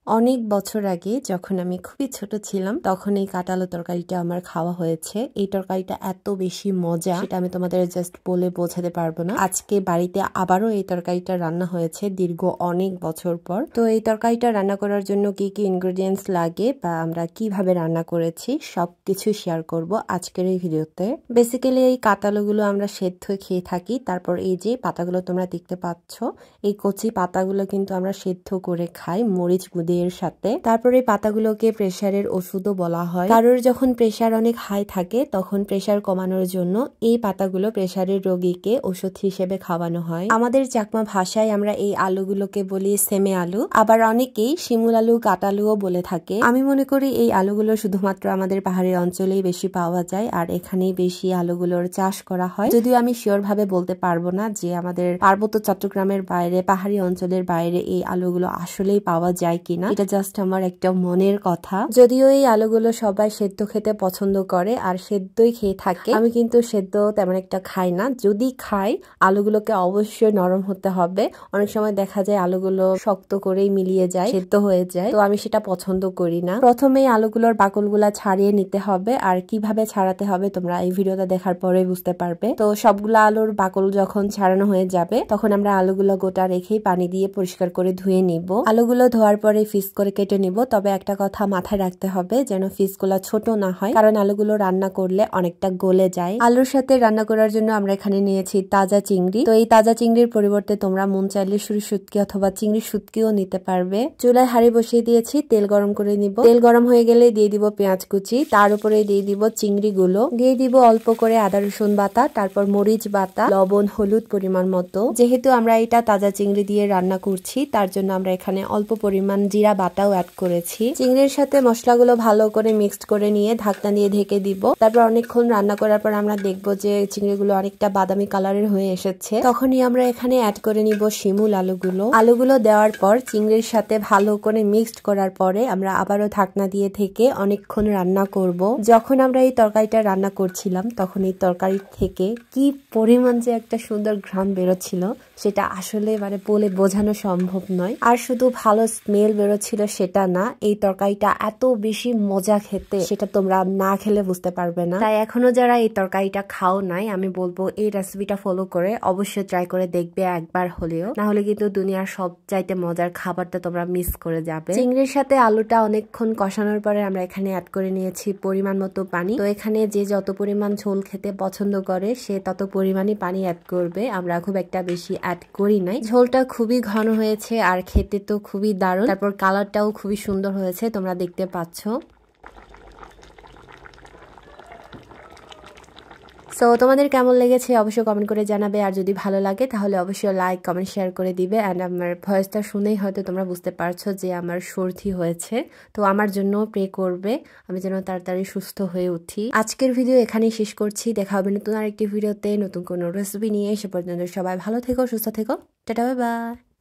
অনেক বছর আগে যখন আমি খুবই ছোট ছিলাম তখন এই কাঁঠাল তরকারিটা আমার খাওয়া হয়েছে। এই তরকারিটা এত বেশি মজা সেটা আমি তোমাদের জাস্ট বলে বোঝাতে পারবো না। আজকে বাড়িতে আবারও এই তরকারিটা রান্না হয়েছে দীর্ঘ অনেক বছর পর। তো এই তরকারিটা রান্না করার জন্য কি কি ইনগ্রেডিয়েন্টস লাগে বা আমরা কিভাবে রান্না করেছি সবকিছু শেয়ার করব আজকের এই ভিডিওতে। বেসিক্যালি এই কাঁঠালগুলো আমরা সেদ্ধ খেয়ে থাকি। তারপর এই যে পাতাগুলো তোমরা দেখতে পাচ্ছ, এই কচি পাতাগুলো কিন্তু আমরা সেদ্ধ করে খাই মরিচ এর সাথে। তারপরে পাতাগুলোকে প্রেসারের ওষুধও বলা হয়। কারোর যখন প্রেসার অনেক হাই থাকে তখন প্রেসার কমানোর জন্য এই পাতাগুলো প্রেসারের রোগীকে ওষুধ হিসেবে খাওয়ানো হয়। আমাদের চাকমা ভাষায় আমরা এই আলুগুলোকে বলি সেমে আলু, আবার অনেকেই শিমুল আলু, কাটালুও বলে থাকে। আমি মনে করি এই আলুগুলো শুধুমাত্র আমাদের পাহাড়ি অঞ্চলেই বেশি পাওয়া যায় আর এখানেই বেশি আলুগুলোর চাষ করা হয়। যদিও আমি শিওর ভাবে বলতে পারবো না যে আমাদের পার্বত্য চট্টগ্রামের বাইরে, পাহাড়ি অঞ্চলের বাইরে এই আলুগুলো আসলেই পাওয়া যায় কিনা, এটা জাস্ট আমার একটা মনের কথা। যদিও এই আলুগুলো সবাই সেদ্ধ খেতে পছন্দ করে আর সেদ্ধই খেয়ে থাকে, আমি কিন্তু সেদ্ধ তেমন একটা খাই না। যদি খাই আলুগুলোকে অবশ্যই নরম হতে হবে। অনেক সময় দেখা যায় আলুগুলো শক্ত করেই মিলিয়ে যায়, সেদ্ধ হয়ে যায়, তো আমি সেটা পছন্দ করি না। প্রথমেই আলুগুলোর বাকলগুলা ছাড়িয়ে নিতে হবে আর কিভাবে ছাড়াতে হবে তোমরা এই ভিডিওটা দেখার পরে বুঝতে পারবে। তো সবগুলো আলুর বাকল যখন ছাড়ানো হয়ে যাবে তখন আমরা আলুগুলো গোটা রেখেই পানি দিয়ে পরিষ্কার করে ধুয়ে নিব। আলুগুলো ধোয়ার পরে পিস করে কেটে নিব। তবে একটা কথা মাথায় রাখতে হবে যেন পিসগুলো ছোট না হয়, কারণ আলুগুলো রান্না করলে অনেকটা গলে যায়। আলুর সাথে রান্না করার জন্য আমরা এখানে নিয়েছি তাজা চিংড়ি। তো এই তাজা চিংড়ির পরিবর্তে তোমরা মন চাইলে সুরি শুটকি অথবা চিংড়ি শুটকিও নিতে পারবে। চুলায় হাঁড়ি বসিয়ে দিয়েছি, তেল গরম করে নিব। তেল গরম হয়ে গেলে দিয়ে দিব পেঁয়াজ কুচি, তার উপরে দিয়ে দিব চিংড়ি গুলো, দিয়ে দিব অল্প করে আদা রসুন বাটা, তারপর মরিচ বাটা, লবণ, হলুদ পরিমাণ মতো। যেহেতু আমরা এটা তাজা চিংড়ি দিয়ে রান্না করছি তার জন্য আমরা এখানে অল্প পরিমাণ জিরা বাটাও অ্যাড করেছি। চিংড়ির সাথে মশলাগুলো ভালো করে মিক্সড করে নিয়ে ঢাকনা দিয়ে ঢেকে দিব। তারপর অনেকক্ষণ রান্না করার পর আমরা দেখব যে চিংড়িগুলো অনেকটা বাদামি কালারের হয়ে এসেছে। তখনই আমরা এখানে অ্যাড করে নিব শিমুল আলুগুলো। আলুগুলো দেওয়ার পর চিংড়ির সাথে ভালো করে মিক্সড করার পরে আমরা আবারও ঢাকনা দিয়ে ঢেকে অনেকক্ষণ রান্না করব। যখন আমরা এই তরকারিটা রান্না করছিলাম তখন এই তরকারি থেকে কি পরিমাণ যে একটা সুন্দর ঘ্রাণ বেরোচ্ছিল সেটা আসলে বলে বোঝানো সম্ভব নয়। আর শুধু ভালো স্মেল বেরোচ্ছিল সেটা না, এই তরকারিটা এত বেশি মজা খেতে সেটা তোমরা না খেলে বুঝতে পারবে না। তাই এখনো যারা এই তরকারিটা খাও নাই, আমি বলবো এই রেসিপিটা ফলো করে অবশ্যই ট্রাই করে দেখবে একবার হলেও, না হলে কিন্তু দুনিয়ার সব চাইতে মজার খাবারটা তোমরা মিস করে যাবে। চিংড়ির সাথে আলুটা অনেকক্ষণ কষানোর পরে আমরা এখানে অ্যাড করে নিয়েছি পরিমাণ মতো পানি। তো এখানে যে যত পরিমাণ ঝোল খেতে পছন্দ করে সে তত পরিমাণই পানি অ্যাড করবে। আমরা খুব একটা বেশি অ্যাড করি নাই। ঝোলটা খুবই ঘন হয়েছে আর খেতে তো খুবই দারুণ। তারপর কালারটাও খুবই সুন্দর হয়েছে, তোমরা দেখতে পাচ্ছ। সো তোমাদের কেমন লেগেছে অবশ্যই কমেন্ট করে জানাবে। আর যদি ভালো লাগে তাহলে অবশ্যই লাইক, কমেন্ট, শেয়ার করে দিবে। অ্যান্ড আমার ভয়েসটা শুনেই হয়তো তোমরা বুঝতে পারছো যে আমার সর্দি হয়েছে, তো আমার জন্য প্রে করবে আমি যেন তাড়াতাড়ি সুস্থ হয়ে উঠি। আজকের ভিডিও এখানেই শেষ করছি। দেখা হবে নতুন আরেকটি ভিডিওতে নতুন কোনো রেসিপি নিয়ে। সে পর্যন্ত সবাই ভালো থেকো, সুস্থ থেকো। Tata, bye bye.